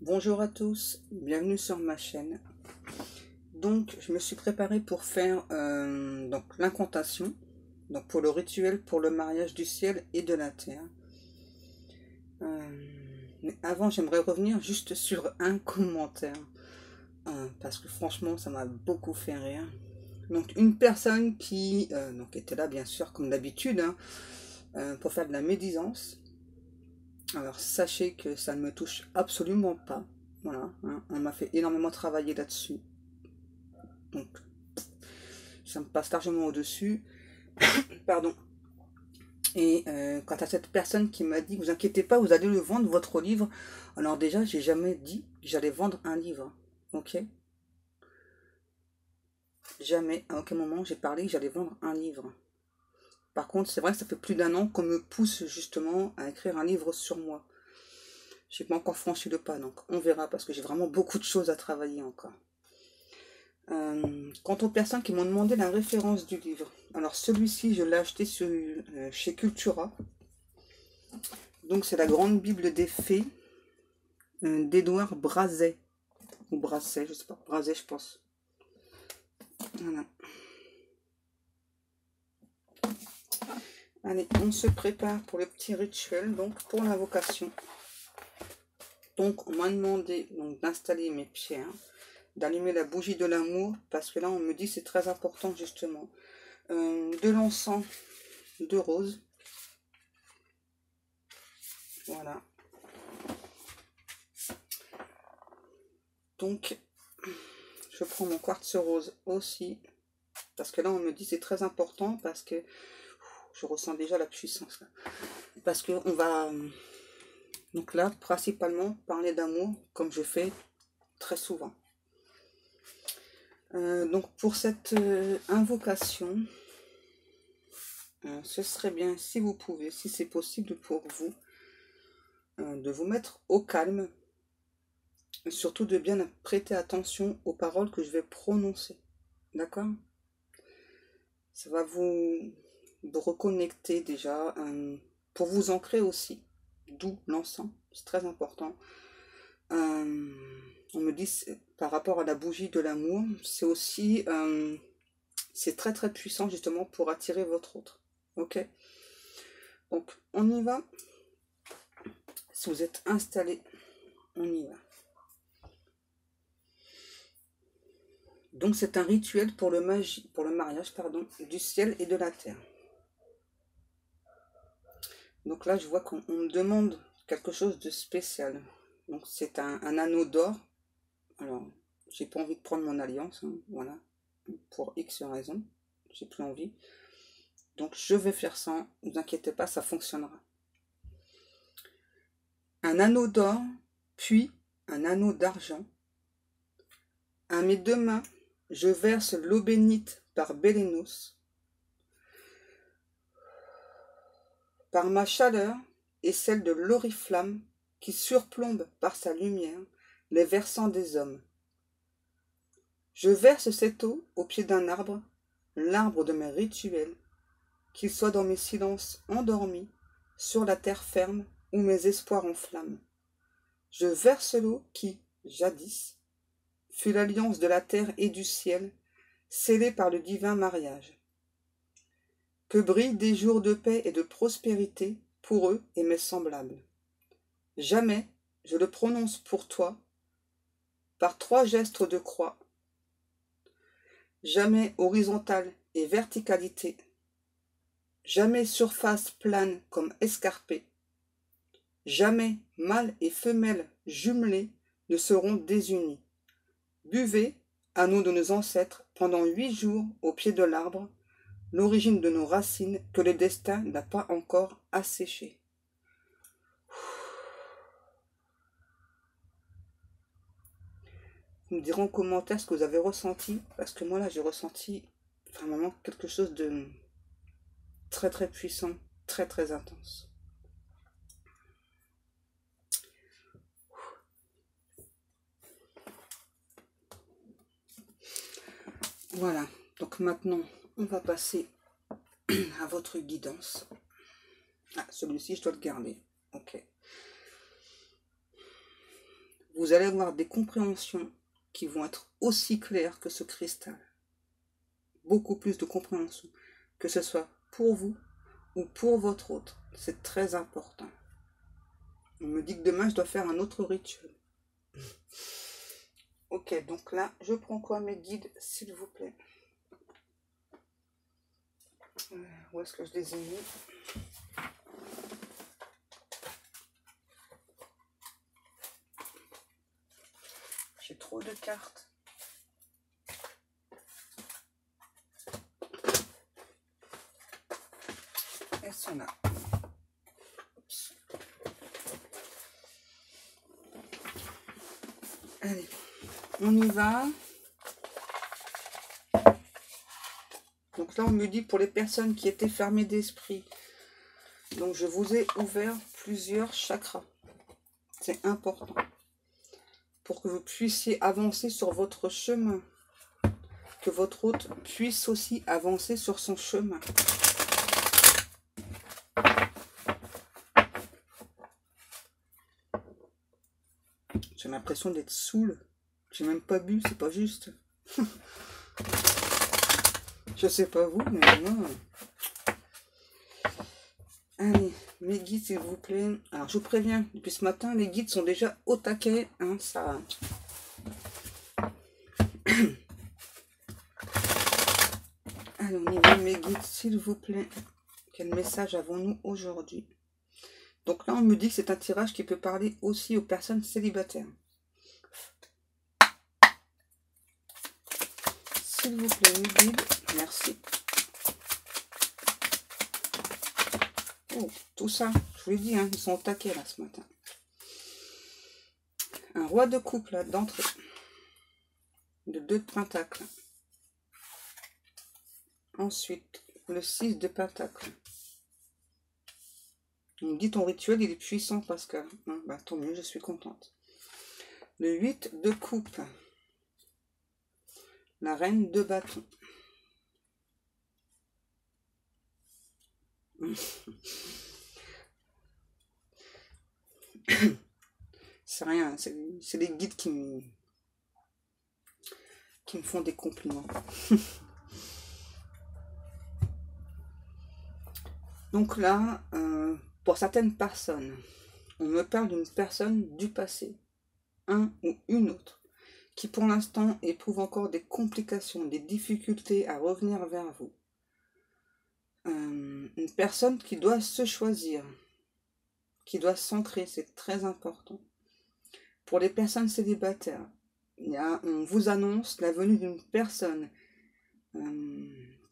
Bonjour à tous, bienvenue sur ma chaîne. Donc je me suis préparée pour faire donc l'incantation, donc pour le rituel pour le mariage du ciel et de la terre. Mais avant j'aimerais revenir juste sur un commentaire, parce que franchement ça m'a beaucoup fait rire. Donc une personne qui donc était là bien sûr comme d'habitude, pour faire de la médisance. Alors sachez que ça ne me touche absolument pas. Voilà, on m'a fait énormément travailler là-dessus. Donc ça me passe largement au-dessus. Pardon. Et quant à cette personne qui m'a dit, vous inquiétez pas, vous allez le vendre, votre livre. Alors déjà, j'ai jamais dit que j'allais vendre un livre. Ok? Jamais, à aucun moment, j'ai parlé que j'allais vendre un livre. Par contre, c'est vrai que ça fait plus d'un an qu'on me pousse justement à écrire un livre sur moi. J'ai pas encore franchi le pas, donc on verra, parce que j'ai vraiment beaucoup de choses à travailler encore. Quant aux personnes qui m'ont demandé la référence du livre, alors celui-ci, je l'ai acheté chez Cultura. Donc c'est la Grande Bible des Fées d'Édouard Brazet. Ou Brasset, je sais pas. Brazet, je pense. Voilà. Allez, on se prépare pour le petit rituel, donc pour l'invocation. Donc on m'a demandé d'installer mes pierres, d'allumer la bougie de l'amour, parce que là on me dit c'est très important justement. De l'encens de rose. Voilà. Donc je prends mon quartz rose aussi, parce que là on me dit c'est très important, parce que je ressens déjà la puissance là. Parce que on va donc là principalement parler d'amour, comme je fais très souvent. Donc pour cette invocation, ce serait bien, si vous pouvez, si c'est possible pour vous, de vous mettre au calme, surtout de bien prêter attention aux paroles que je vais prononcer. D'accord? Ça va vous reconnecter déjà, pour vous ancrer aussi, d'où l'encens, c'est très important. On me dit, par rapport à la bougie de l'amour, c'est aussi, c'est très très puissant justement pour attirer votre autre. Ok? Donc on y va. Si vous êtes installé, on y va. Donc c'est un rituel pour le mariage, pardon, du ciel et de la terre. Donc là je vois qu'on me demande quelque chose de spécial. Donc c'est un anneau d'or. Alors j'ai pas envie de prendre mon alliance, voilà, pour X raisons, j'ai plus envie. Donc je vais faire ça, ne vous inquiétez pas, ça fonctionnera. Un anneau d'or, puis un anneau d'argent. À mes deux mains, je verse l'eau bénite par Bélénos. Par ma chaleur et celle de l'oriflamme qui surplombe par sa lumière les versants des hommes. Je verse cette eau au pied d'un arbre, l'arbre de mes rituels, qu'il soit dans mes silences endormis, sur la terre ferme où mes espoirs enflamment. Je verse l'eau qui, jadis, fut l'alliance de la terre et du ciel, scellée par le divin mariage. Que brillent des jours de paix et de prospérité pour eux et mes semblables. Jamais je le prononce pour toi, par 3 gestes de croix. Jamais horizontale et verticalité. Jamais surface plane comme escarpée. Jamais mâle et femelle jumelés ne seront désunis. Buvez, à nous de nos ancêtres, pendant 8 jours au pied de l'arbre, l'origine de nos racines que le destin n'a pas encore asséchée. Vous me direz en commentaire ce que vous avez ressenti, parce que moi là j'ai ressenti vraiment quelque chose de très très puissant, très très intense. Voilà, donc maintenant on va passer à votre guidance. Ah, celui-ci je dois le garder, ok. vous allez avoir des compréhensions qui vont être aussi claires que ce cristal. Beaucoup plus de compréhension, que ce soit pour vous ou pour votre hôte. C'est très important. On me dit que demain, je dois faire un autre rituel. Ok, donc là, je prends quoi, mes guides, s'il vous plaît? Où est-ce que je les ai mis? J'ai trop de cartes. Elles sont là. Oups. Allez, on y va. Donc là, on me dit pour les personnes qui étaient fermées d'esprit. Donc, je vous ai ouvert plusieurs chakras. C'est important. Pour que vous puissiez avancer sur votre chemin. Que votre hôte puisse aussi avancer sur son chemin. J'ai l'impression d'être saoul. J'ai même pas bu, c'est pas juste. Je sais pas vous, mais moi... Allez, mes guides, s'il vous plaît. Alors, je vous préviens, depuis ce matin, les guides sont déjà au taquet. Hein, ça... Allez, on y va, mes guides, s'il vous plaît. Quel message avons-nous aujourd'hui? Donc là, on me dit que c'est un tirage qui peut parler aussi aux personnes célibataires. S'il vous plaît, mes guides, merci. Oh, tout ça, je vous l'ai dit, hein, ils sont au taquet là ce matin. Un roi de coupe là, d'entrée. De 2 de pentacles. Ensuite, le 6 de pentacles. On me dit ton rituel, il est puissant, Pascal. Hein, bah, tant mieux, je suis contente. Le 8 de coupe. La reine de bâton. C'est rien, c'est les guides qui me font des compliments. Donc là, pour certaines personnes, on me parle d'une personne du passé, un ou une autre, qui pour l'instant éprouve encore des complications, des difficultés à revenir vers vous. Une personne qui doit se choisir, qui doit s'ancrer, c'est très important. Pour les personnes célibataires, on vous annonce la venue d'une personne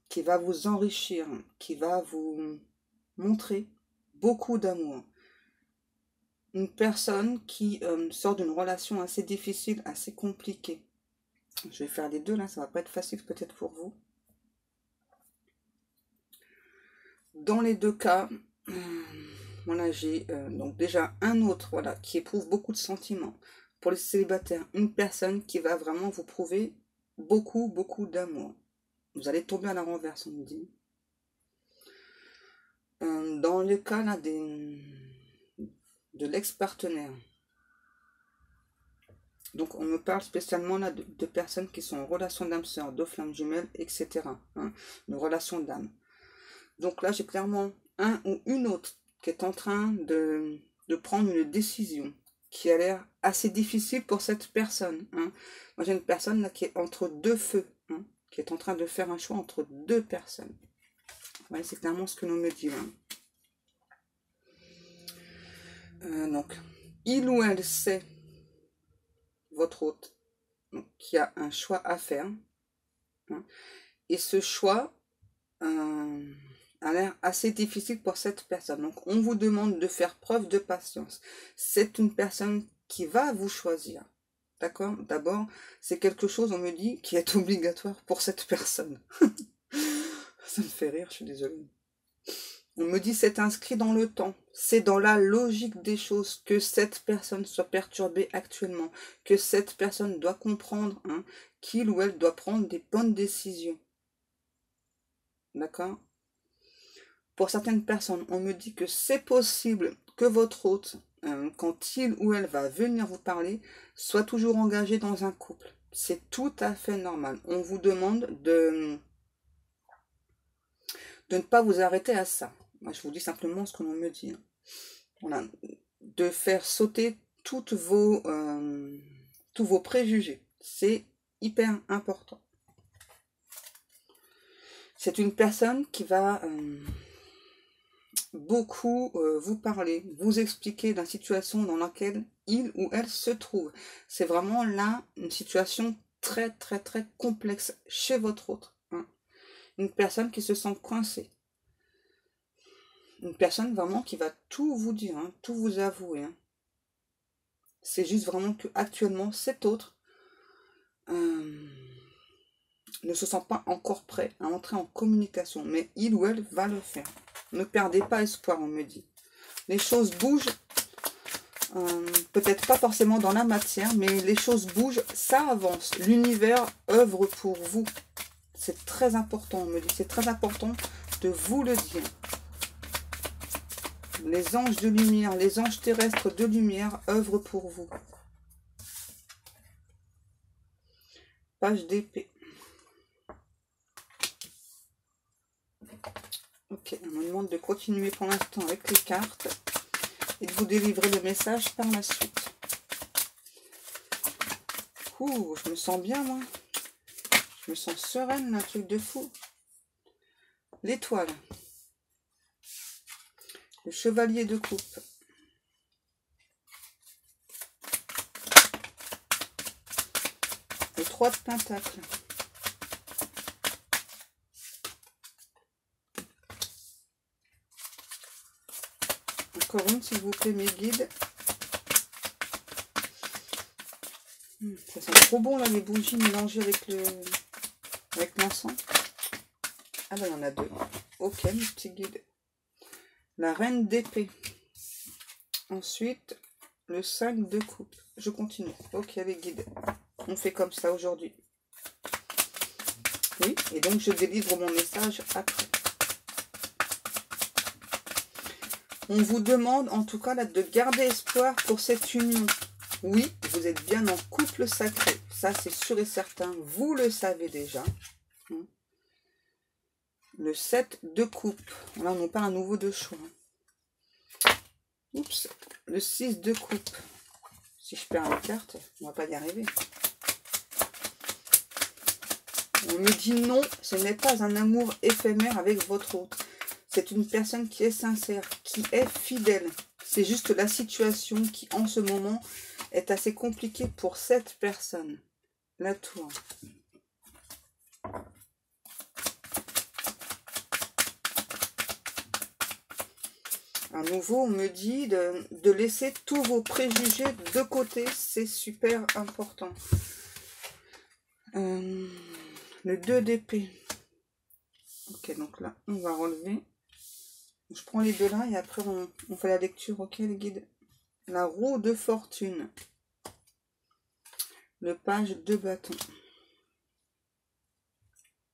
qui va vous enrichir, qui va vous montrer beaucoup d'amour. Une personne qui sort d'une relation assez difficile, assez compliquée. Je vais faire les deux là, ça va pas être facile peut-être pour vous. Dans les deux cas, voilà, j'ai donc déjà un autre, voilà, qui éprouve beaucoup de sentiments. Pour les célibataires, une personne qui va vraiment vous prouver beaucoup, beaucoup d'amour. Vous allez tomber à la renverse, on me dit. Dans le cas là, de l'ex-partenaire. Donc on me parle spécialement là de personnes qui sont en relation d'âme sœur, de flammes jumelles, etc. Hein, de relation d'âme. Donc là, j'ai clairement un ou une autre qui est en train de prendre une décision qui a l'air assez difficile pour cette personne. Hein. Moi, j'ai une personne là qui est entre deux feux, hein, qui est en train de faire un choix entre deux personnes. Ouais, c'est clairement ce que l'on me dit là. Donc, il ou elle sait, votre hôte, qui a un choix à faire. Hein, et ce choix a l'air assez difficile pour cette personne. Donc, on vous demande de faire preuve de patience. C'est une personne qui va vous choisir. D'accord? D'abord, c'est quelque chose, on me dit, qui est obligatoire pour cette personne. Ça me fait rire, je suis désolée. On me dit, c'est inscrit dans le temps. C'est dans la logique des choses que cette personne soit perturbée actuellement. Que cette personne doit comprendre hein, qu'il ou elle doit prendre des bonnes décisions. D'accord? Pour certaines personnes, on me dit que c'est possible que votre hôte quand il ou elle va venir vous parler, soit toujours engagé dans un couple. C'est tout à fait normal. On vous demande de ne pas vous arrêter à ça. Moi, je vous dis simplement ce que l'on me dit. Voilà. De faire sauter tous vos préjugés. C'est hyper important. C'est une personne qui va beaucoup vous parler, vous expliquer la situation dans laquelle il ou elle se trouve. C'est vraiment là une situation très très très complexe chez votre autre. Hein. Une personne qui se sent coincée. Une personne vraiment qui va tout vous dire, hein, tout vous avouer. Hein. C'est juste vraiment que actuellement cet autre ne se sent pas encore prêt à entrer en communication, mais il ou elle va le faire. Ne perdez pas espoir, on me dit. Les choses bougent, peut-être pas forcément dans la matière, mais les choses bougent, ça avance. L'univers œuvre pour vous. C'est très important, on me dit. C'est très important de vous le dire. Les anges de lumière, les anges terrestres de lumière œuvrent pour vous. Page d'épée. Ok, on me demande de continuer pour l'instant avec les cartes et de vous délivrer le message par la suite. Ouh, je me sens bien, moi. Je me sens sereine, un truc de fou. L'étoile. Le chevalier de coupe. Le 3 de pentacle. Encore une, s'il vous plaît, mes guides. Ça sent trop bon, là, les bougies mélangées avec l'encens. Ah ben, il y en a deux. Ok, mes petits guides. La reine d'épée. Ensuite, le 5 de coupe. Je continue. Ok, les guides. On fait comme ça aujourd'hui. Oui, et donc je délivre mon message après. On vous demande en tout cas là, de garder espoir pour cette union. Oui, vous êtes bien en couple sacré. Ça, c'est sûr et certain. Vous le savez déjà. Le 7 de coupe. Là, on parle à nouveau de choix. Oups. Le 6 de coupe. Si je perds une carte, on va pas y arriver. On me dit non, ce n'est pas un amour éphémère avec votre autre. C'est une personne qui est sincère, qui est fidèle. C'est juste la situation qui, en ce moment, est assez compliquée pour cette personne. La tour. À nouveau, on me dit de laisser tous vos préjugés de côté. C'est super important. Le 2 d'épée. Ok, donc là, on va relever. Je prends les deux là et après on fait la lecture. Ok, les guides. La roue de fortune. Le page de bâton.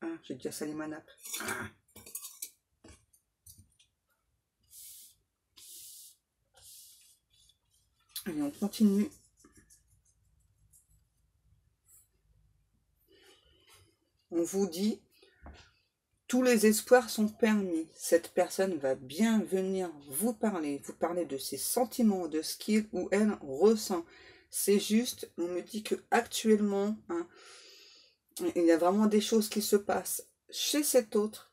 Ah, j'ai déjà salé ma nappe. Allez, on continue. On vous dit, tous les espoirs sont permis. Cette personne va bien venir vous parler de ses sentiments, de ce qu'il ou elle ressent. C'est juste, on me dit que actuellement, hein, il y a vraiment des choses qui se passent chez cet autre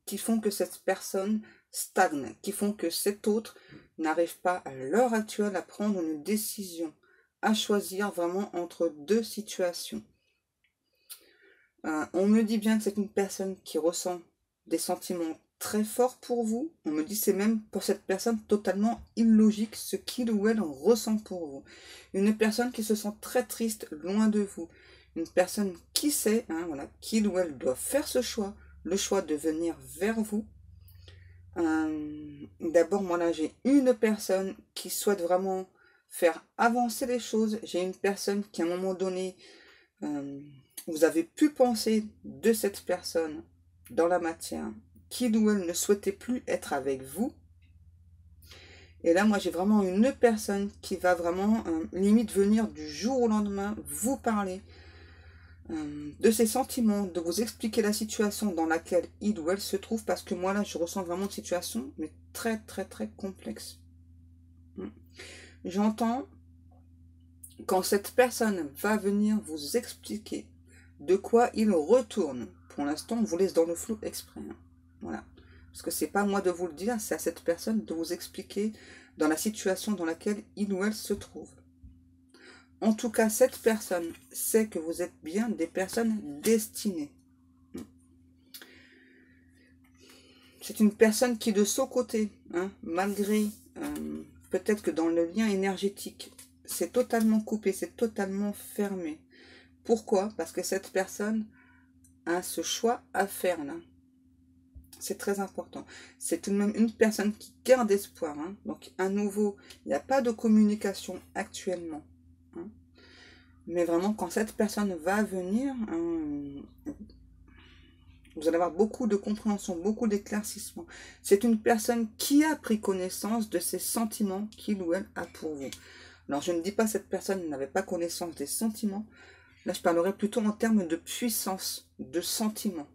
qui font que cette personne stagne, qui font que cet autre n'arrive pas à l'heure actuelle à prendre une décision, à choisir vraiment entre deux situations. On me dit bien que c'est une personne qui ressent des sentiments très forts pour vous. On me dit c'est même pour cette personne totalement illogique ce qu'il ou elle ressent pour vous. Une personne qui se sent très triste loin de vous. Une personne qui sait hein, voilà, qu'il ou elle doit faire ce choix, le choix de venir vers vous. D'abord, moi là, j'ai une personne qui souhaite vraiment faire avancer les choses. J'ai une personne qui à un moment donné... vous avez pu penser de cette personne dans la matière, qu'il ou elle ne souhaitait plus être avec vous. Et là, moi, j'ai vraiment une personne qui va vraiment, limite, venir du jour au lendemain, vous parler de ses sentiments, de vous expliquer la situation dans laquelle il ou elle se trouve, parce que moi, là, je ressens vraiment une situation, mais très, très, très complexe. J'entends quand cette personne va venir vous expliquer de quoi il retourne. Pour l'instant, on vous laisse dans le flou exprès. Voilà. Parce que c'est pas moi de vous le dire, c'est à cette personne de vous expliquer dans la situation dans laquelle il ou elle se trouve. En tout cas, cette personne sait que vous êtes bien des personnes destinées. C'est une personne qui, de son côté, malgré peut-être que dans le lien énergétique, c'est totalement coupé, c'est totalement fermé. Pourquoi? Parce que cette personne a ce choix à faire là. C'est très important. C'est tout de même une personne qui garde espoir. Donc, à nouveau, il n'y a pas de communication actuellement. Mais vraiment, quand cette personne va venir, vous allez avoir beaucoup de compréhension, beaucoup d'éclaircissement. C'est une personne qui a pris connaissance de ses sentiments qu'il ou elle a pour vous. Alors, je ne dis pas que cette personne n'avait pas connaissance des sentiments. Là, je parlerai plutôt en termes de puissance, de sentiments.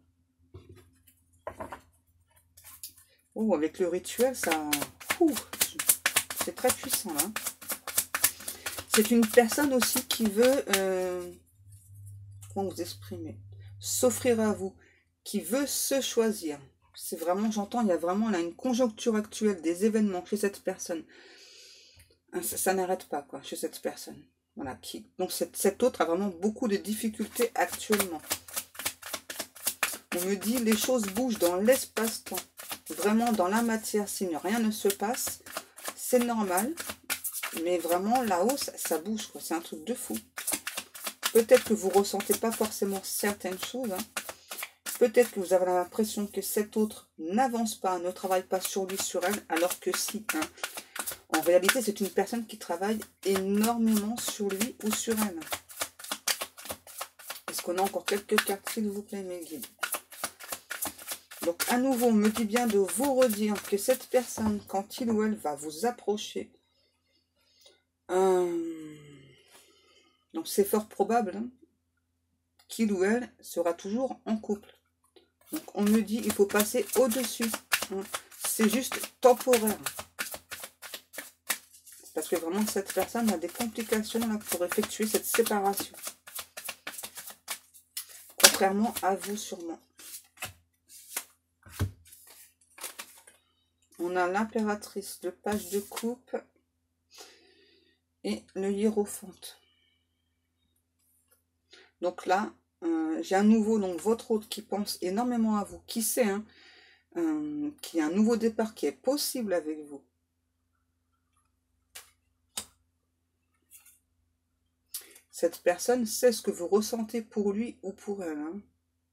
Oh, avec le rituel, ça... c'est très puissant, là. C'est une personne aussi qui veut... comment vous exprimer? S'offrir à vous. Qui veut se choisir. C'est vraiment, j'entends, il y a vraiment là une conjoncture actuelle des événements chez cette personne. Ça n'arrête pas, quoi, chez cette personne. Voilà, donc cet autre a vraiment beaucoup de difficultés actuellement. On me dit, les choses bougent dans l'espace-temps. Vraiment, dans la matière, sinon rien ne se passe. C'est normal. Mais vraiment, là-haut, ça bouge, quoi. C'est un truc de fou. Peut-être que vous ne ressentez pas forcément certaines choses, Peut-être que vous avez l'impression que cet autre n'avance pas, ne travaille pas sur lui, sur elle, alors que si. En réalité, c'est une personne qui travaille énormément sur lui ou sur elle. Est-ce qu'on a encore quelques cartes, s'il vous plaît, mes guides? Donc, à nouveau, on me dit bien de vous redire que cette personne, quand il ou elle va vous approcher, donc c'est fort probable qu'il ou elle sera toujours en couple. Donc, on me dit il faut passer au-dessus. C'est juste temporaire. Parce que vraiment, cette personne a des complications là, pour effectuer cette séparation. Contrairement à vous, sûrement. On a l'impératrice, le page de coupe et le hiérophante. Donc là, j'ai un nouveau, donc votre hôte qui pense énormément à vous, qui sait, qu'il y a un nouveau départ qui est possible avec vous. Cette personne sait ce que vous ressentez pour lui ou pour elle.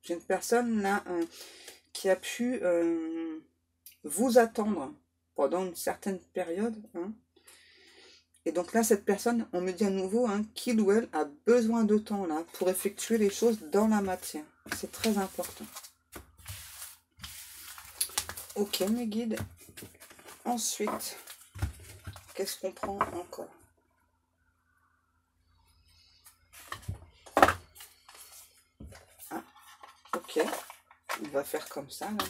J'ai une personne là qui a pu vous attendre pendant une certaine période. Et donc là, cette personne, on me dit à nouveau qu'il ou elle a besoin de temps là pour effectuer les choses dans la matière. C'est très important. Ok, mes guides. Ensuite, qu'est-ce qu'on prend encore? Ok, on va faire comme ça. Là.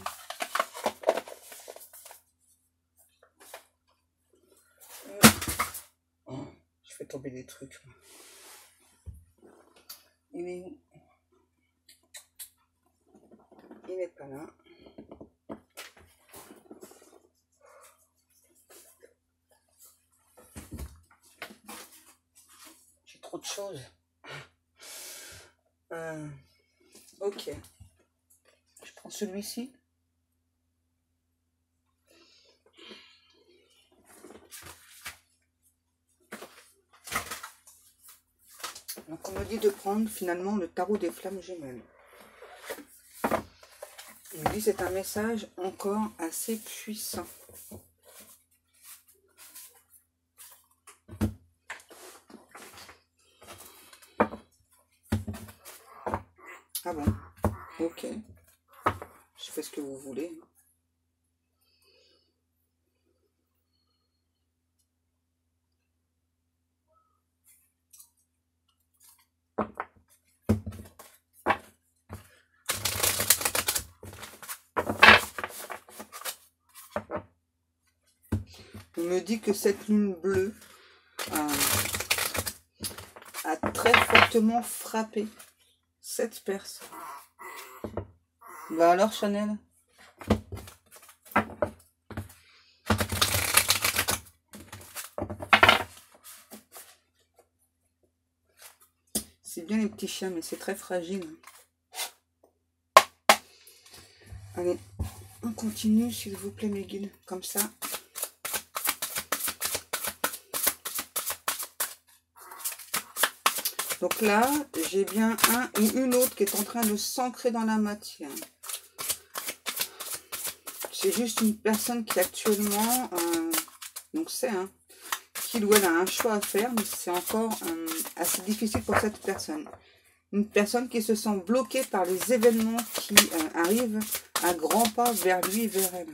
Je fais tomber des trucs. Il est où? Il n'est pas là. J'ai trop de choses. Ok. Je prends celui-ci. Donc on me dit de prendre finalement le tarot des flammes jumelles. Il me dit c'est un message encore assez puissant. Ah bon? Ok. Je fais ce que vous voulez. On me dit que cette lune bleue a très fortement frappé cette personne. Bah alors, Chanel? C'est bien les petits chiens, mais c'est très fragile. Allez, on continue, s'il vous plaît, mes guides, comme ça. Donc là, j'ai bien un ou une autre qui est en train de s'ancrer dans la matière. C'est juste une personne qui actuellement, donc c'est, qu'il ou elle a un choix à faire, mais c'est encore assez difficile pour cette personne. Une personne qui se sent bloquée par les événements qui arrivent à grands pas vers lui et vers elle.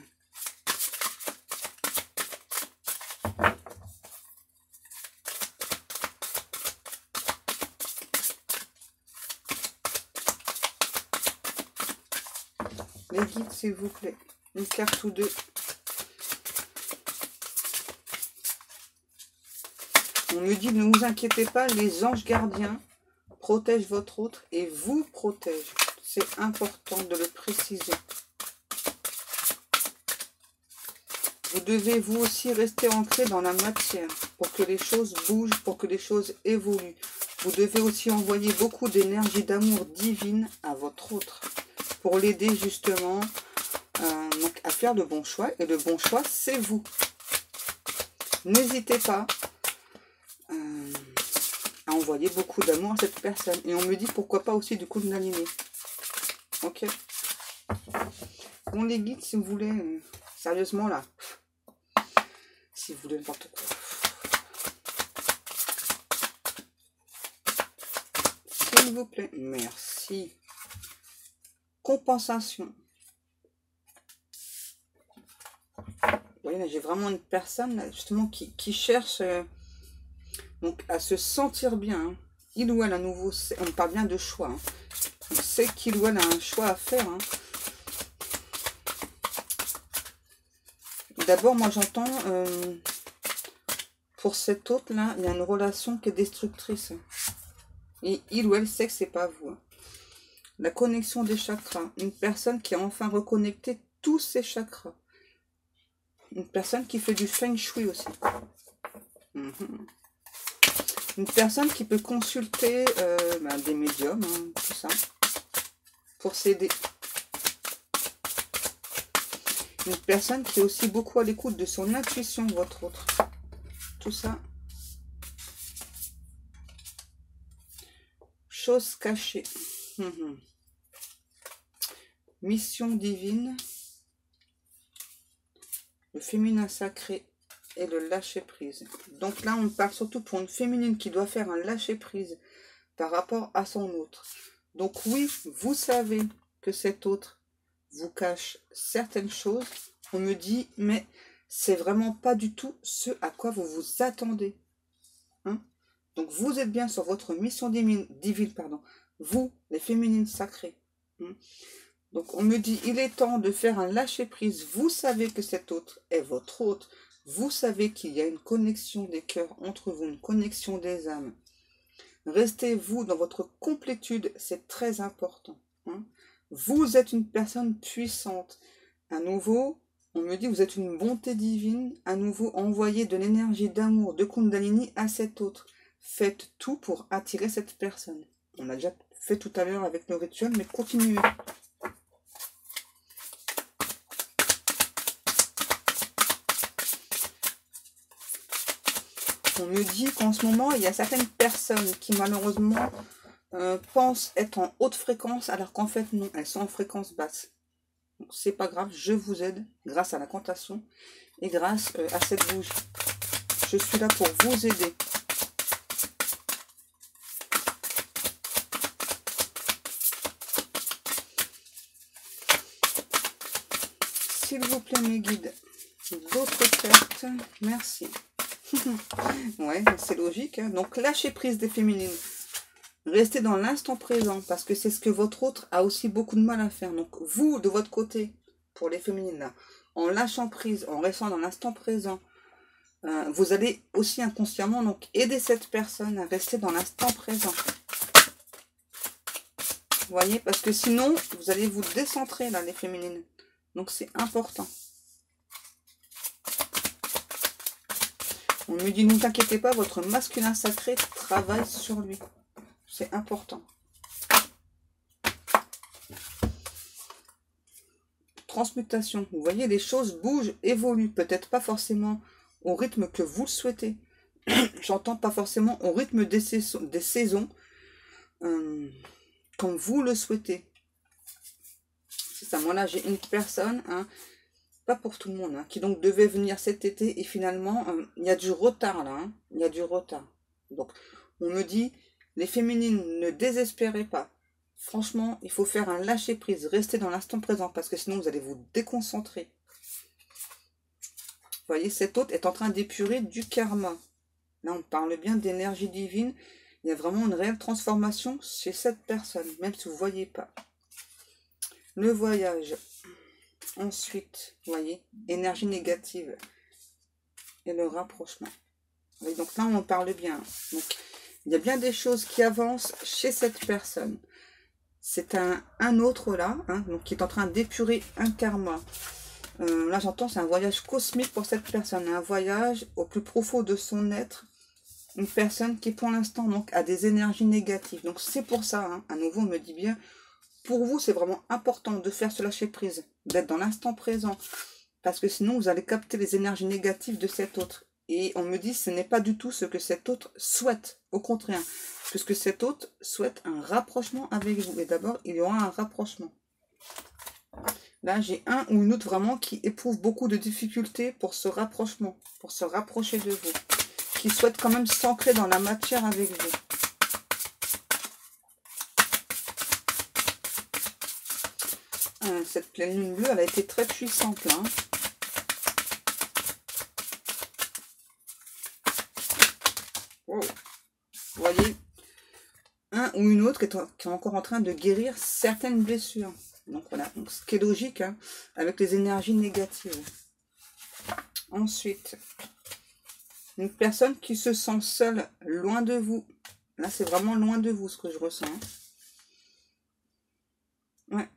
Les guides, s'il vous plaît. Une carte ou deux. On me dit, ne vous inquiétez pas, les anges gardiens protègent votre autre et vous protègent. C'est important de le préciser. Vous devez vous aussi rester ancré dans la matière pour que les choses bougent, pour que les choses évoluent. Vous devez aussi envoyer beaucoup d'énergie d'amour divine à votre autre pour l'aider justement donc à faire le bon choix. Et le bon choix, c'est vous. N'hésitez pas à envoyer beaucoup d'amour à cette personne. Et on me dit pourquoi pas aussi du coup de l'aligner. Ok. Bon les guides, si vous voulez, sérieusement là, si vous voulez n'importe quoi. S'il vous plaît, merci. Compensation. Vous voyez, là, j'ai vraiment une personne là, justement qui cherche donc à se sentir bien. Il ou elle, à nouveau, on parle bien de choix. On sait qu'il ou elle a un choix à faire. D'abord, moi j'entends, pour cet autre-là, il y a une relation qui est destructrice. Et il ou elle sait que c'est pas vous. La connexion des chakras. Une personne qui a enfin reconnecté tous ses chakras. Une personne qui fait du feng shui aussi. Une personne qui peut consulter des médiums, tout ça, pour s'aider. Une personne qui est aussi beaucoup à l'écoute de son intuition, votre autre. Tout ça. Chose cachée. Mission divine. Le féminin sacré et le lâcher prise. Donc là, on parle surtout pour une féminine qui doit faire un lâcher prise par rapport à son autre. Donc oui, vous savez que cet autre vous cache certaines choses. On me dit, mais c'est vraiment pas du tout ce à quoi vous vous attendez. Donc vous êtes bien sur votre mission divine, vous, les féminines sacrées. Donc on me dit, il est temps de faire un lâcher prise. Vous savez que cet autre est votre autre. Vous savez qu'il y a une connexion des cœurs entre vous, une connexion des âmes. Restez vous dans votre complétude, c'est très important. Vous êtes une personne puissante. À nouveau, on me dit, vous êtes une bonté divine. À nouveau, envoyez de l'énergie d'amour, de Kundalini à cet autre. Faites tout pour attirer cette personne. On l'a déjà fait tout à l'heure avec le rituel, mais continuez. On me dit qu'en ce moment, il y a certaines personnes qui malheureusement pensent être en haute fréquence, alors qu'en fait non, elles sont en fréquence basse. Donc c'est pas grave, je vous aide grâce à la cantation et grâce à cette bougie. Je suis là pour vous aider. S'il vous plaît mes guides, d'autres cartes, merci. Ouais, c'est logique. Donc, lâchez prise des féminines. Restez dans l'instant présent, parce que c'est ce que votre autre a aussi beaucoup de mal à faire. Donc, vous, de votre côté, pour les féminines, là, en lâchant prise, en restant dans l'instant présent, vous allez aussi inconsciemment donc aider cette personne à rester dans l'instant présent. Vous voyez, parce que sinon, vous allez vous décentrer, là, les féminines. Donc, c'est important. On me dit, ne vous inquiétez pas, votre masculin sacré travaille sur lui. C'est important. Transmutation. Vous voyez, les choses bougent, évoluent. Peut-être pas forcément au rythme que vous le souhaitez. J'entends pas forcément au rythme des saisons. Comme vous le souhaitez. C'est ça. Moi là, j'ai une personne, hein, pas pour tout le monde, hein, qui donc devait venir cet été et finalement, il y a du retard là. Hein, il y a du retard. Donc, on me dit, les féminines, ne désespérez pas. Franchement, il faut faire un lâcher-prise. Restez dans l'instant présent parce que sinon, vous allez vous déconcentrer. Vous voyez, cet hôte est en train d'épurer du karma. Là, on parle bien d'énergie divine. Il y a vraiment une réelle transformation chez cette personne, même si vous ne voyez pas. Le voyage. Ensuite, vous voyez, énergie négative. Et le rapprochement. Et donc là, on parle bien. Donc, il y a bien des choses qui avancent chez cette personne. C'est un autre là, hein, donc qui est en train d'épurer un karma. Là, j'entends, c'est un voyage cosmique pour cette personne. Un voyage au plus profond de son être. Une personne qui, pour l'instant, donc a des énergies négatives. Donc, c'est pour ça, hein, à nouveau, on me dit bien, pour vous, c'est vraiment important de faire ce lâcher-prise, d'être dans l'instant présent. Parce que sinon, vous allez capter les énergies négatives de cet autre. Et on me dit, ce n'est pas du tout ce que cet autre souhaite. Au contraire, puisque cet autre souhaite un rapprochement avec vous. Et d'abord, il y aura un rapprochement. Là, j'ai un ou une autre vraiment qui éprouve beaucoup de difficultés pour ce rapprochement, pour se rapprocher de vous. Qui souhaite quand même s'ancrer dans la matière avec vous. Cette pleine lune bleue, elle a été très puissante là. Hein. Wow. Vous voyez, un ou une autre qui est encore en train de guérir certaines blessures. Donc voilà, donc, ce qui est logique, hein, avec les énergies négatives. Ensuite, une personne qui se sent seule, loin de vous. Là, c'est vraiment loin de vous ce que je ressens. Hein. Ouais,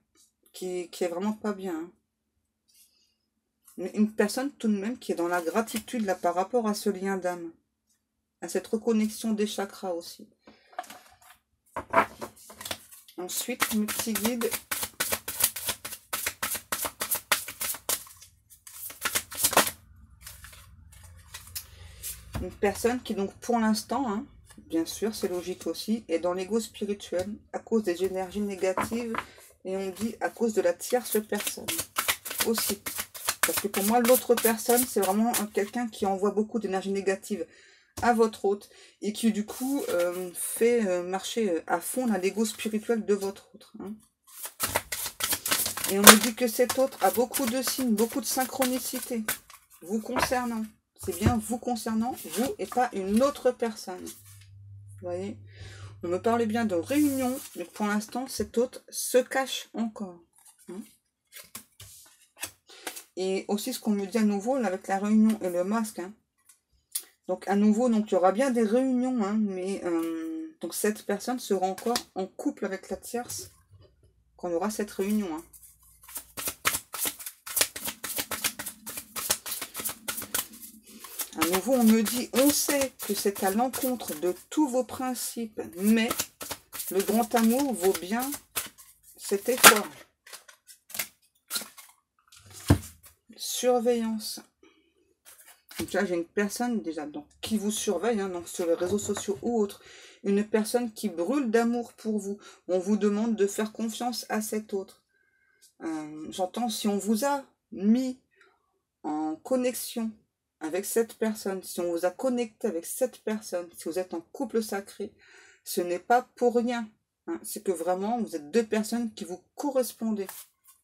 qui est vraiment pas bien. Hein. Mais une personne tout de même qui est dans la gratitude là par rapport à ce lien d'âme. À cette reconnexion des chakras aussi. Ensuite, mes petits guides. Une personne qui donc pour l'instant, hein, bien sûr, c'est logique aussi, est dans l'ego spirituel à cause des énergies négatives et on dit à cause de la tierce personne aussi. Parce que pour moi, l'autre personne, c'est vraiment quelqu'un qui envoie beaucoup d'énergie négative à votre hôte et qui du coup fait marcher à fond l'ego spirituel de votre autre. Hein. Et on me dit que cet autre a beaucoup de signes, beaucoup de synchronicité vous concernant. C'est bien vous concernant, vous et pas une autre personne. Vous voyez, on me parle bien de réunion, mais pour l'instant, cet autre se cache encore. Hein. Et aussi ce qu'on me dit à nouveau, là, avec la réunion et le masque. Hein. Donc à nouveau, donc, il y aura bien des réunions, hein, mais donc cette personne sera encore en couple avec la tierce quand il y aura cette réunion. Hein. À nouveau, on me dit, on sait que c'est à l'encontre de tous vos principes, mais le grand amour vaut bien cet effort. Surveillance. Donc là, j'ai une personne déjà donc, qui vous surveille, hein, donc sur les réseaux sociaux ou autres. Une personne qui brûle d'amour pour vous. On vous demande de faire confiance à cet autre. J'entends, si on vous a mis en connexion avec cette personne, si on vous a connecté avec cette personne, si vous êtes en couple sacré, ce n'est pas pour rien. Hein, c'est que vraiment, vous êtes deux personnes qui vous correspondez.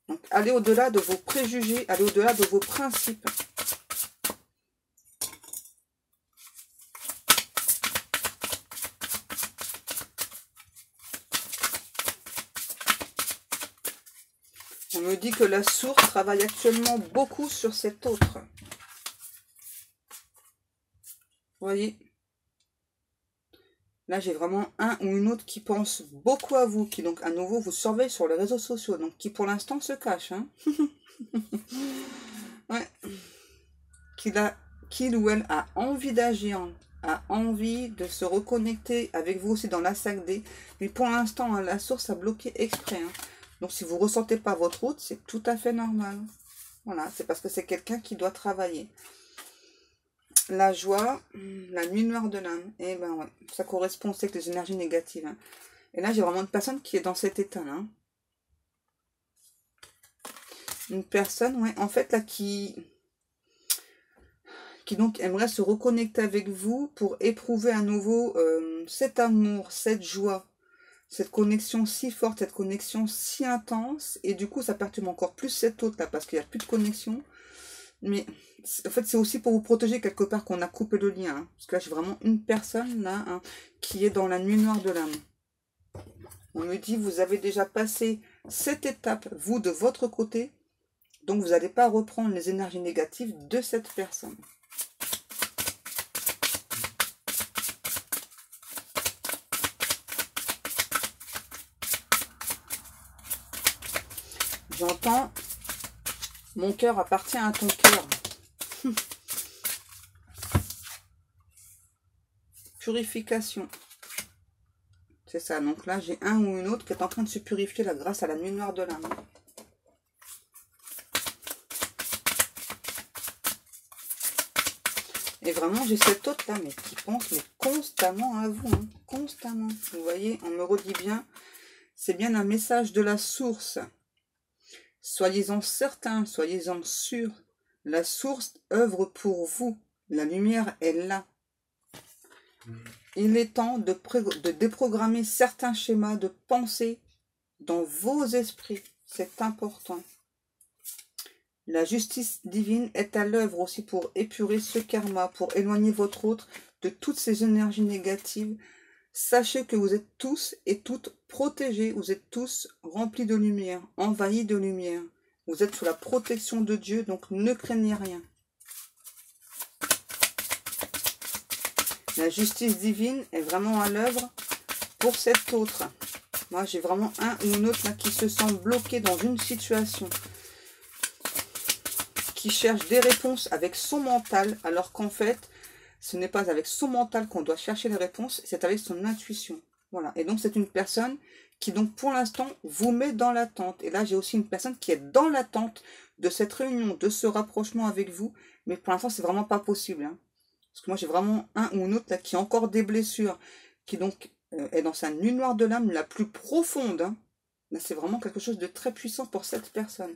Donc, allez au-delà de vos préjugés, allez au-delà de vos principes. On me dit que la source travaille actuellement beaucoup sur cet autre. voyez? Là, j'ai vraiment un ou une autre qui pense beaucoup à vous, qui donc à nouveau vous surveille sur les réseaux sociaux, donc qui pour l'instant se cache, hein. Ouais. Qu'il ou elle a envie d'agir, a envie de se reconnecter avec vous aussi dans la 5D, mais pour l'instant, hein, la source a bloqué exprès, hein. Donc si vous ne ressentez pas votre route, c'est tout à fait normal. Voilà, c'est parce que c'est quelqu'un qui doit travailler. La joie, la nuit noire de l'âme, et ben ouais, ça correspond aussi avec les énergies négatives, hein. Et là, j'ai vraiment une personne qui est dans cet état-là, hein. Une personne, ouais, en fait, là, qui donc aimerait se reconnecter avec vous pour éprouver à nouveau cet amour, cette joie, cette connexion si forte, cette connexion si intense, et du coup ça perturbe encore plus cette autre là parce qu'il n'y a plus de connexion. Mais en fait c'est aussi pour vous protéger quelque part qu'on a coupé le lien, hein. Parce que là j'ai vraiment une personne là, hein, qui est dans la nuit noire de l'âme. On me dit vous avez déjà passé cette étape, vous de votre côté, donc vous n'allez pas reprendre les énergies négatives de cette personne. J'entends, mon cœur appartient à ton cœur. Purification. C'est ça, donc là j'ai un ou une autre qui est en train de se purifier là, grâce à la nuit noire de l'âme. Et vraiment j'ai cette autre là, mais qui pense mais constamment à vous, hein, constamment. Vous voyez, on me redit bien, c'est bien un message de la source. Soyez-en certains, soyez-en sûrs. La source œuvre pour vous. La lumière est là. Il est temps de déprogrammer certains schémas de pensée dans vos esprits. C'est important. La justice divine est à l'œuvre aussi pour épurer ce karma, pour éloigner votre autre de toutes ces énergies négatives. Sachez que vous êtes tous et toutes protégés, vous êtes tous remplis de lumière, envahis de lumière. Vous êtes sous la protection de Dieu, donc ne craignez rien. La justice divine est vraiment à l'œuvre pour cet autre. Moi, j'ai vraiment un ou une autre là, qui se sent bloqué dans une situation, qui cherche des réponses avec son mental, alors qu'en fait, ce n'est pas avec son mental qu'on doit chercher les réponses, c'est avec son intuition. Voilà. Et donc, c'est une personne qui, donc, pour l'instant, vous met dans l'attente. Et là, j'ai aussi une personne qui est dans l'attente de cette réunion, de ce rapprochement avec vous. Mais pour l'instant, c'est vraiment pas possible, hein. Parce que moi, j'ai vraiment un ou une autre là, qui a encore des blessures, qui donc est dans sa nuit noire de l'âme la plus profonde, hein. Là, c'est vraiment quelque chose de très puissant pour cette personne.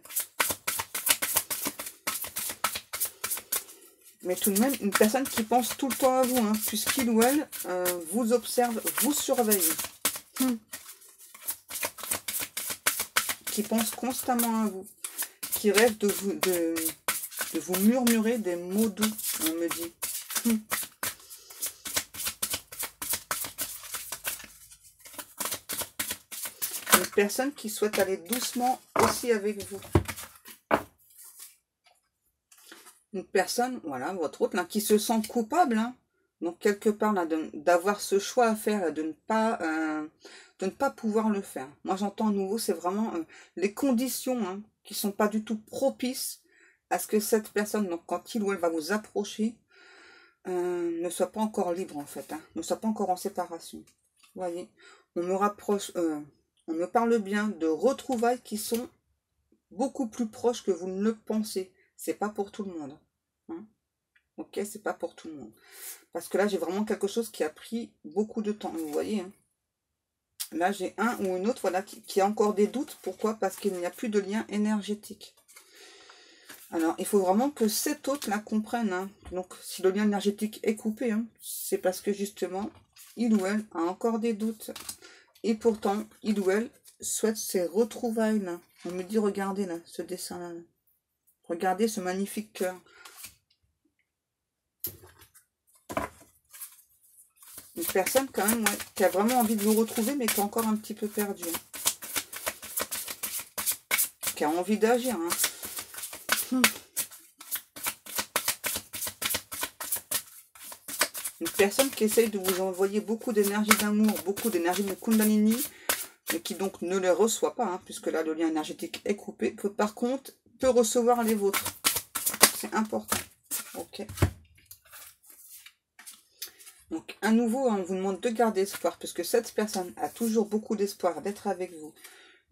Mais tout de même, une personne qui pense tout le temps à vous, hein, puisqu'il ou elle vous observe, vous surveille. Qui pense constamment à vous. Qui rêve de vous murmurer des mots doux, on me dit. Une personne qui souhaite aller doucement aussi avec vous. Une personne, voilà, votre autre, là, qui se sent coupable, hein. Donc, quelque part, là, d'avoir ce choix à faire, là, de ne pas pouvoir le faire. Moi, j'entends à nouveau, c'est vraiment les conditions, hein, qui sont pas du tout propices à ce que cette personne, donc quand il ou elle va vous approcher, ne soit pas encore libre, en fait, hein, ne soit pas encore en séparation. Vous voyez, on me rapproche, on me parle bien de retrouvailles qui sont beaucoup plus proches que vous ne le pensez. C'est pas pour tout le monde, hein. Ok, c'est pas pour tout le monde. Parce que là, j'ai vraiment quelque chose qui a pris beaucoup de temps. Vous voyez, hein. Là, j'ai un ou une autre, voilà, qui a encore des doutes. Pourquoi? Parce qu'il n'y a plus de lien énergétique. Alors, il faut vraiment que cet autre-là comprenne, hein. Donc, si le lien énergétique est coupé, hein, c'est parce que justement, il ou elle a encore des doutes. Et pourtant, il ou elle souhaite ces retrouvailles-là. On me dit, regardez là, ce dessin-là. Regardez ce magnifique cœur. Une personne quand même, ouais, qui a vraiment envie de vous retrouver, mais qui est encore un petit peu perdue, hein. Qui a envie d'agir, hein. Une personne qui essaye de vous envoyer beaucoup d'énergie d'amour, beaucoup d'énergie de Kundalini, mais qui donc ne les reçoit pas, hein, puisque là le lien énergétique est coupé, que par contre peut recevoir les vôtres. C'est important. Ok. Donc à nouveau, hein, on vous demande de garder espoir, puisque cette personne a toujours beaucoup d'espoir d'être avec vous.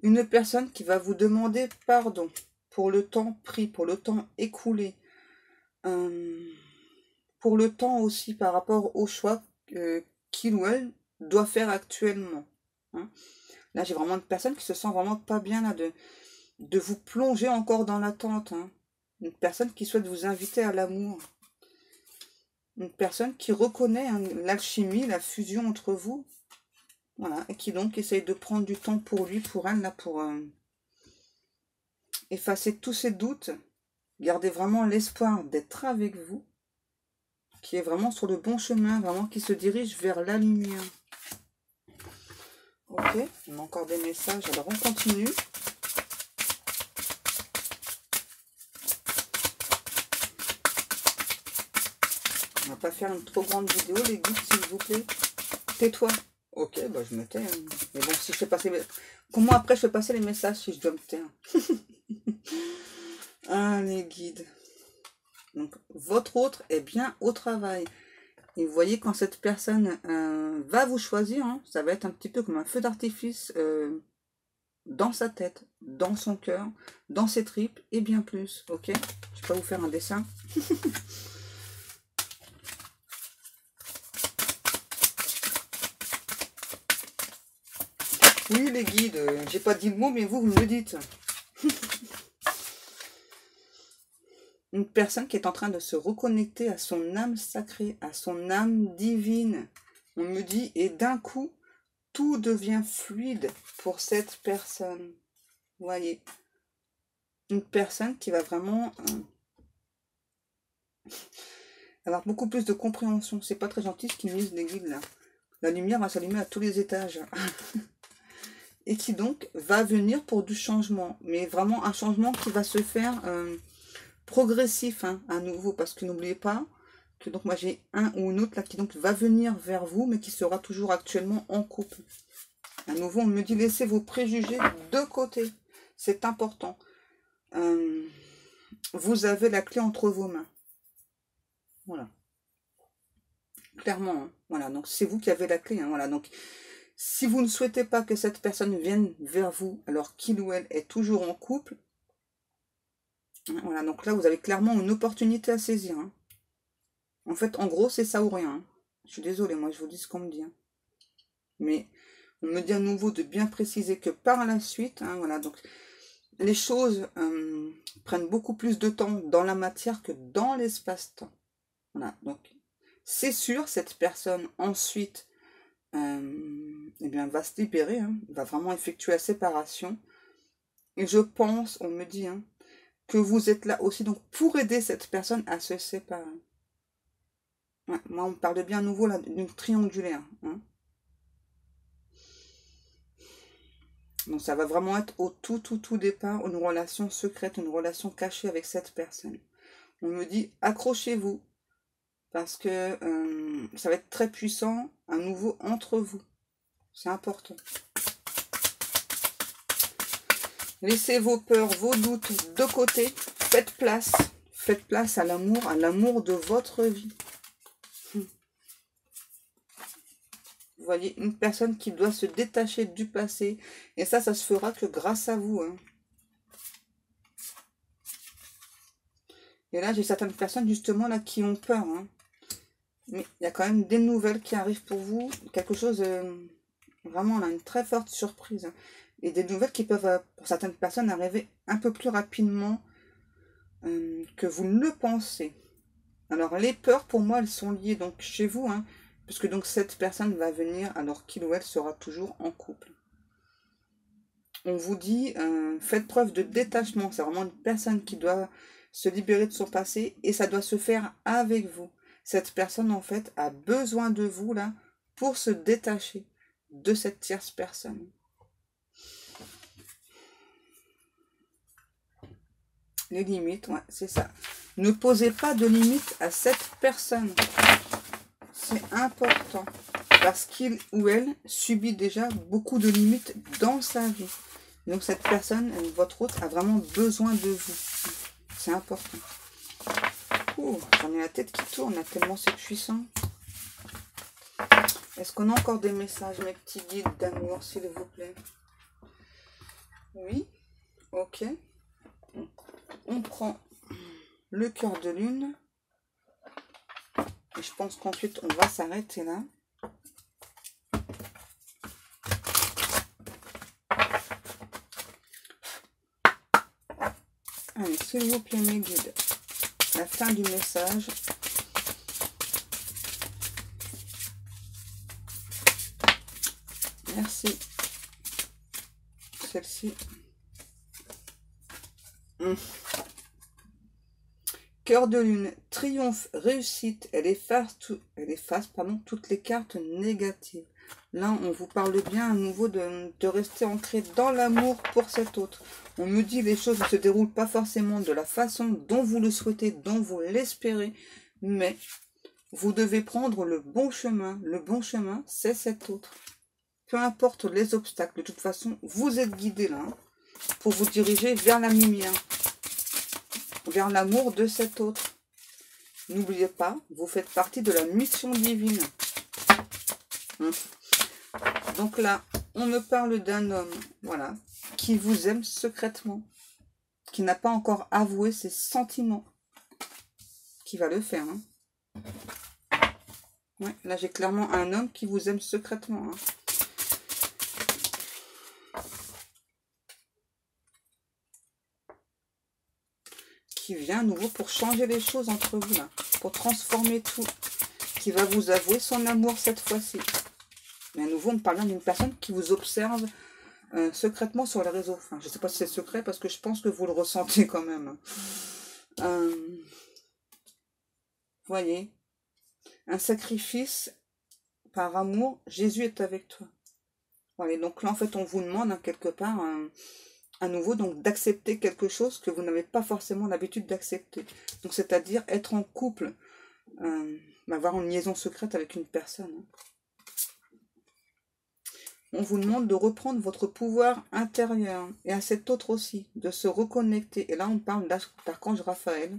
Une personne qui va vous demander pardon pour le temps pris, pour le temps écoulé, pour le temps aussi par rapport au choix qu'il ou elle doit faire actuellement. Hein. Là, j'ai vraiment une personne qui se sent vraiment pas bien là, de vous plonger encore dans l'attente. Hein. Une personne qui souhaite vous inviter à l'amour. Une personne qui reconnaît hein, l'alchimie, la fusion entre vous. Voilà, et qui donc essaye de prendre du temps pour lui, pour elle, là, pour effacer tous ses doutes. Garder vraiment l'espoir d'être avec vous. Qui est vraiment sur le bon chemin, vraiment qui se dirige vers la lumière. Ok, on a encore des messages, alors on continue. On va pas faire une trop grande vidéo, les guides, s'il vous plaît. Tais-toi. Ok, bah je me tais. Hein. Mais bon, si je fais passer... Comment après je fais passer les messages si je dois me taire? Ah, les guides. Donc, votre autre est bien au travail. Et vous voyez, quand cette personne va vous choisir, hein, ça va être un petit peu comme un feu d'artifice dans sa tête, dans son cœur, dans ses tripes et bien plus. Ok, je vais pas vous faire un dessin. Oui, les guides, j'ai pas dit le mot, mais vous me le dites. Une personne qui est en train de se reconnecter à son âme sacrée, à son âme divine. On me dit, et d'un coup, tout devient fluide pour cette personne. Vous voyez, une personne qui va vraiment avoir beaucoup plus de compréhension. C'est pas très gentil ce qu'ils me disent les guides là. La lumière va s'allumer à tous les étages. Et qui donc va venir pour du changement. Mais vraiment un changement qui va se faire progressif hein, à nouveau. Parce que n'oubliez pas que donc moi j'ai un ou une autre là qui donc va venir vers vous. Mais qui sera toujours actuellement en couple. À nouveau on me dit laissez vos préjugés de côté. C'est important. Vous avez la clé entre vos mains. Voilà. Clairement. Hein. Voilà. Donc c'est vous qui avez la clé. Hein. Voilà. Donc si vous ne souhaitez pas que cette personne vienne vers vous, alors qu'il ou elle est toujours en couple, voilà, donc là, vous avez clairement une opportunité à saisir. Hein. En fait, en gros, c'est ça ou rien. Hein. Je suis désolée, moi, je vous dis ce qu'on me dit. Hein. Mais on me dit à nouveau de bien préciser que par la suite, hein, voilà, donc les choses prennent beaucoup plus de temps dans la matière que dans l'espace-temps. Voilà, donc c'est sûr, cette personne ensuite eh bien, va se libérer, hein, va vraiment effectuer la séparation. Et je pense, on me dit, hein, que vous êtes là aussi donc pour aider cette personne à se séparer. Ouais, moi, on me parle bien à nouveau là d'une triangulaire. Hein. Donc ça va vraiment être au tout départ une relation secrète, une relation cachée avec cette personne. On me dit accrochez-vous parce que ça va être très puissant à nouveau entre vous. C'est important. Laissez vos peurs, vos doutes de côté. Faites place à l'amour de votre vie. Vous voyez, une personne qui doit se détacher du passé. Et ça se fera que grâce à vous. Hein. Et là, j'ai certaines personnes justement là qui ont peur. Hein. Mais il y a quand même des nouvelles qui arrivent pour vous. Quelque chose, vraiment, là, une très forte surprise. Hein. Et des nouvelles qui peuvent, pour certaines personnes, arriver un peu plus rapidement que vous ne le pensez. Alors, les peurs, pour moi, elles sont liées donc chez vous. Hein, puisque donc cette personne va venir alors qu'il ou elle sera toujours en couple. On vous dit, faites preuve de détachement. C'est vraiment une personne qui doit se libérer de son passé et ça doit se faire avec vous. Cette personne, en fait, a besoin de vous, là, pour se détacher de cette tierce personne. Les limites, ouais, c'est ça. Ne posez pas de limites à cette personne. c'est important. Parce qu'il ou elle subit déjà beaucoup de limites dans sa vie. Donc cette personne, votre hôte, a vraiment besoin de vous. C'est important. J'en ai la tête qui tourne, tellement c'est puissant. Est-ce qu'on a encore des messages, mes petits guides d'amour, s'il vous plaît? Oui. Ok. On prend le cœur de lune. Et je pense qu'ensuite, on va s'arrêter là. Allez, s'il vous plaît, mes guides. La fin du message. Merci. Celle-ci. Cœur de lune, triomphe, réussite. Elle efface toutes les cartes négatives. Là, on vous parle bien à nouveau de rester ancré dans l'amour pour cet autre. On me dit les choses ne se déroulent pas forcément de la façon dont vous le souhaitez, dont vous l'espérez, mais vous devez prendre le bon chemin. Le bon chemin, c'est cet autre. Peu importe les obstacles, de toute façon, vous êtes guidé là, hein, pour vous diriger vers la lumière, vers l'amour de cet autre. N'oubliez pas, vous faites partie de la mission divine. Donc là, on me parle d'un homme, voilà, qui vous aime secrètement, qui n'a pas encore avoué ses sentiments, qui va le faire. Hein. Ouais, là, j'ai clairement un homme qui vous aime secrètement. Hein. Qui vient à nouveau pour changer les choses entre vous, là, pour transformer tout, qui va vous avouer son amour cette fois-ci. Mais à nouveau, on me parle d'une personne qui vous observe secrètement sur les réseaux. Enfin, je ne sais pas si c'est secret, parce que je pense que vous le ressentez quand même. Voyez, un sacrifice par amour, Jésus est avec toi. Voilà, donc là, en fait, on vous demande, hein, quelque part, à nouveau, donc d'accepter quelque chose que vous n'avez pas forcément l'habitude d'accepter. Donc, c'est-à-dire être en couple, avoir une liaison secrète avec une personne. Hein. On vous demande de reprendre votre pouvoir intérieur, et à cet autre aussi, de se reconnecter. Et là, on parle d'archange Raphaël.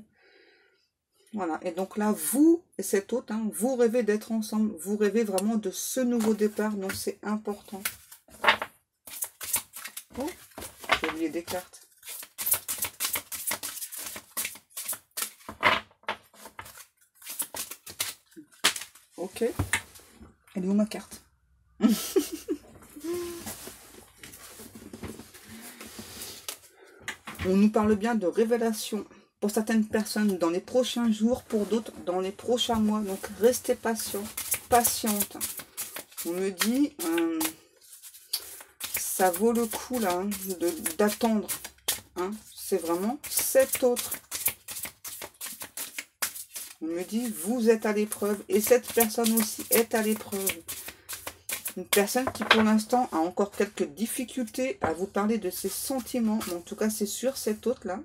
Voilà, et donc là, vous et cet autre, hein, vous rêvez d'être ensemble, vous rêvez vraiment de ce nouveau départ, donc c'est important. Oh, j'ai oublié des cartes. Ok, elle est où ma carte? On nous parle bien de révélation pour certaines personnes dans les prochains jours, pour d'autres dans les prochains mois. Donc restez patient, patiente. On me dit, ça vaut le coup là hein, d'attendre. Hein. C'est vraiment cet autre. On me dit, vous êtes à l'épreuve et cette personne aussi est à l'épreuve. Une personne qui pour l'instant a encore quelques difficultés à vous parler de ses sentiments. Mais en tout cas, c'est sûr, cet autre-là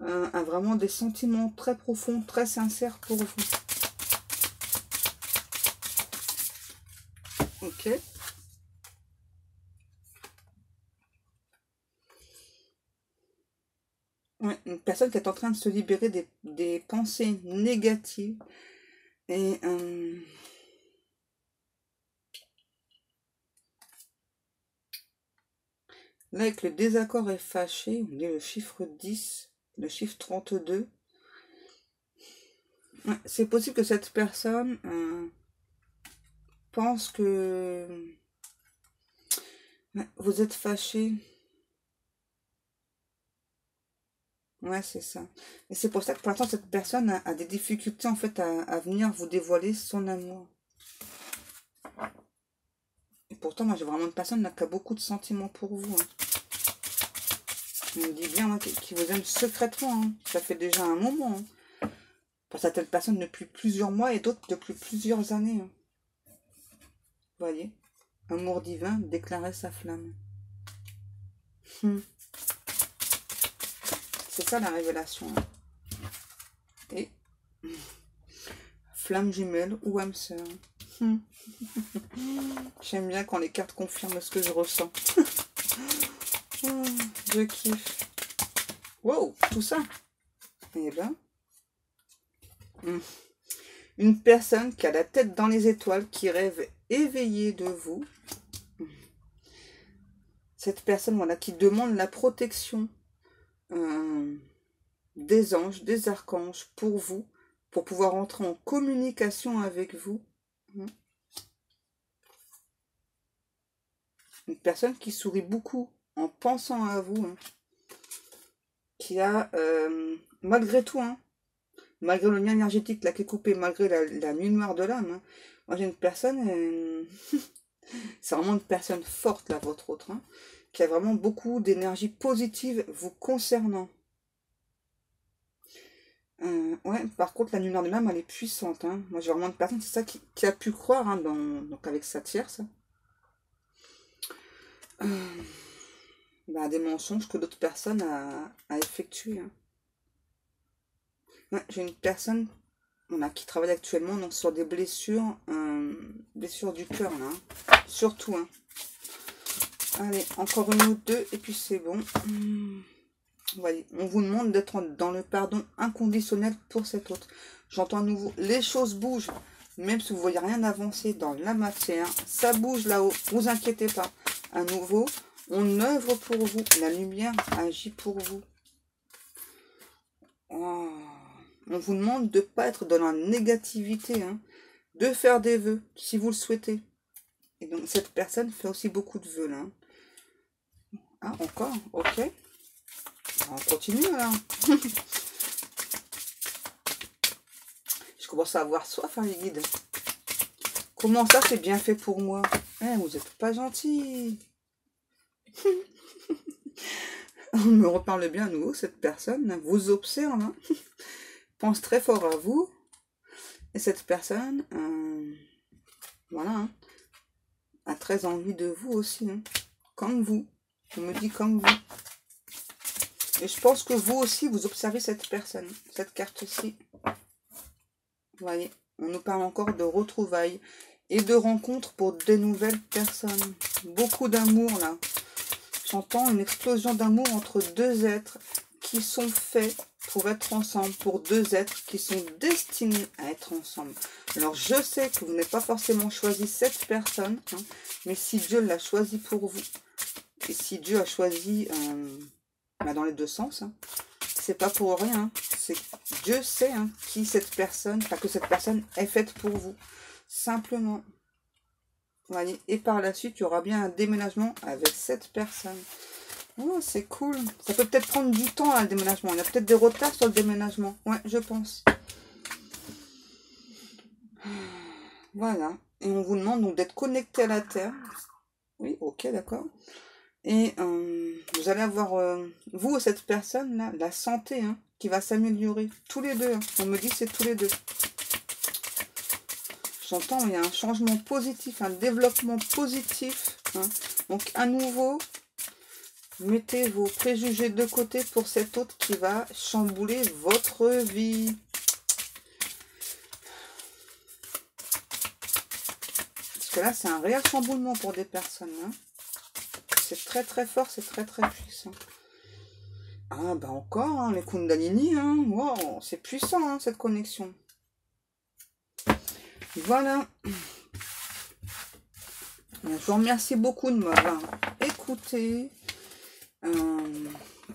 a vraiment des sentiments très profonds, très sincères pour vous. Ok. Ouais, une personne qui est en train de se libérer des pensées négatives. Et... là, avec le désaccord est fâché, on dit le chiffre 10, le chiffre 32. Ouais, c'est possible que cette personne pense que ouais, vous êtes fâché. Ouais, c'est ça. Et c'est pour ça que pour l'instant, cette personne a des difficultés en fait à venir vous dévoiler son amour. Et pourtant, moi, j'ai vraiment une personne qui a beaucoup de sentiments pour vous. Hein. On me dit bien hein, qu'il vous aime secrètement. Hein. Ça fait déjà un moment. Hein. Pour certaines personnes depuis plusieurs mois et d'autres depuis plusieurs années. Hein. Vous voyez? Amour divin, déclarer sa flamme. C'est ça la révélation. Hein. Et flamme jumelle ou âme sœur. J'aime bien quand les cartes confirment ce que je ressens. Je kiffe. Wow, tout ça. Eh ben. Une personne qui a la tête dans les étoiles, qui rêve éveillée de vous. Cette personne, voilà, qui demande la protection des anges, des archanges pour vous, pour pouvoir entrer en communication avec vous. Une personne qui sourit beaucoup en pensant à vous, hein, qui a, malgré tout, hein, malgré le lien énergétique là qui est coupé, malgré la nuit noire de l'âme, hein, moi j'ai une personne, c'est vraiment une personne forte là, votre autre, hein, qui a vraiment beaucoup d'énergie positive vous concernant. Ouais, par contre, la nuit noire de l'âme, elle est puissante. Hein. Moi, j'ai vraiment une personne, c'est ça qui a pu croire, hein, donc avec sa tierce. Bah, des mensonges que d'autres personnes a effectués. Hein. Ouais, j'ai une personne qui travaille actuellement donc, sur des blessures, blessures du cœur, là. Hein. Surtout. Hein. Allez, encore une ou deux, et puis c'est bon. Voyez, on vous demande d'être dans le pardon inconditionnel pour cet autre. J'entends à nouveau, les choses bougent, même si vous ne voyez rien avancer dans la matière, ça bouge là-haut, vous inquiétez pas. À nouveau, on œuvre pour vous, la lumière agit pour vous. Oh. On vous demande de ne pas être dans la négativité, hein, de faire des vœux, si vous le souhaitez. Et donc, cette personne fait aussi beaucoup de vœux, là. Ah, encore, ok. On continue là. Je commence à avoir soif, hein, les guides. Comment ça, c'est bien fait pour moi? Vous n'êtes pas gentil. On me reparle bien à nouveau, cette personne vous observe, hein, pense très fort à vous. Et cette personne, voilà, hein, a très envie de vous aussi, hein, comme vous. On me dit comme vous. Et je pense que vous aussi, vous observez cette personne, cette carte-ci. Vous voyez, on nous parle encore de retrouvailles et de rencontres pour de nouvelles personnes. Beaucoup d'amour, là. J'entends une explosion d'amour entre deux êtres qui sont faits pour être ensemble, pour deux êtres qui sont destinés à être ensemble. Alors, je sais que vous n'avez pas forcément choisi cette personne, hein, mais si Dieu l'a choisi pour vous, et si Dieu a choisi... dans les deux sens, hein. C'est pas pour rien, hein. C'est Dieu sait, hein, qui cette personne, que cette personne est faite pour vous, simplement. Vous voyez, et par la suite, il y aura bien un déménagement avec cette personne. Oh, c'est cool. Ça peut peut-être prendre du temps, là, le déménagement. Il y a peut-être des retards sur le déménagement. Ouais, je pense. Voilà. Et on vous demande donc d'être connecté à la Terre. Oui, ok, d'accord. Et vous allez avoir, vous et cette personne-là, la santé, hein, qui va s'améliorer. Tous les deux. Hein. On me dit que c'est tous les deux. J'entends, il y a un changement positif, un développement positif. Hein. Donc, à nouveau, mettez vos préjugés de côté pour cet autre qui va chambouler votre vie. Parce que là, c'est un réel chamboulement pour des personnes. Hein. C'est très très fort, c'est très très puissant. Ah bah encore, hein, les Kundalini, hein. Wow, c'est puissant, hein, cette connexion. Voilà. Je vous remercie beaucoup de m'avoir écouté.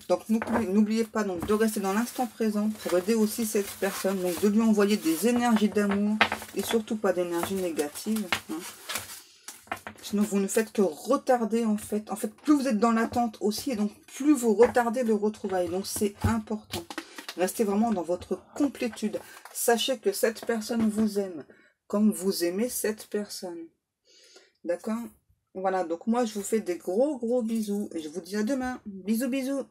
Donc n'oubliez pas donc, de rester dans l'instant présent pour aider aussi cette personne. Donc de lui envoyer des énergies d'amour et surtout pas d'énergie négative. Hein. Sinon, vous ne faites que retarder, en fait. En fait, plus vous êtes dans l'attente aussi, et donc plus vous retardez le retrouvail. Donc, c'est important. Restez vraiment dans votre complétude. Sachez que cette personne vous aime, comme vous aimez cette personne. D'accord? Voilà, donc moi, je vous fais des gros bisous. Et je vous dis à demain. Bisous, bisous.